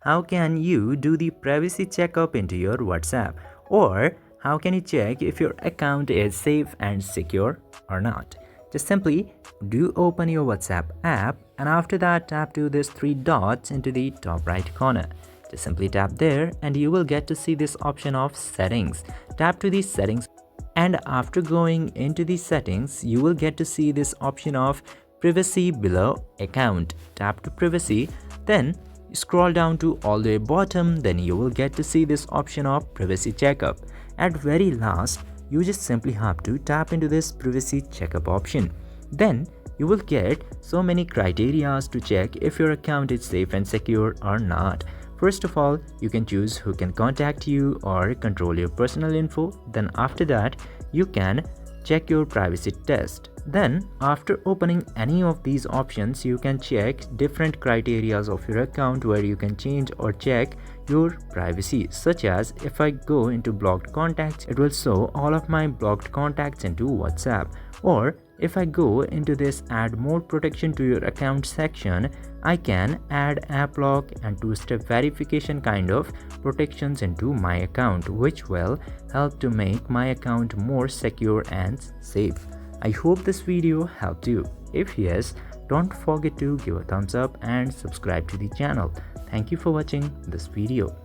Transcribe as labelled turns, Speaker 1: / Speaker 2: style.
Speaker 1: how can you do the privacy checkup into your WhatsApp, or how can you check if your account is safe and secure or not. Just simply do open your WhatsApp app, and after that tap to these three dots into the top right corner. Just simply tap there and you will get to see this option of settings. Tap to the settings, and after going into the settings you will get to see this option of privacy below account. Tap to privacy, then scroll down to all the way bottom, then you will get to see this option of privacy checkup. At very last, you just simply have to tap into this privacy checkup option. Then you will get so many criterias to check if your account is safe and secure or not. First of all, you can choose who can contact you or control your personal info. Then after that, you can check your privacy test. Then after opening any of these options, you can check different criterias of your account where you can change or check your privacy, such as if I go into blocked contacts, it will show all of my blocked contacts into WhatsApp. Or if I go into this add more protection to your account section, I can add app lock and two-step verification kind of protections into my account, which will help to make my account more secure and safe. I hope this video helped you. If yes, don't forget to give a thumbs up and subscribe to the channel. Thank you for watching this video.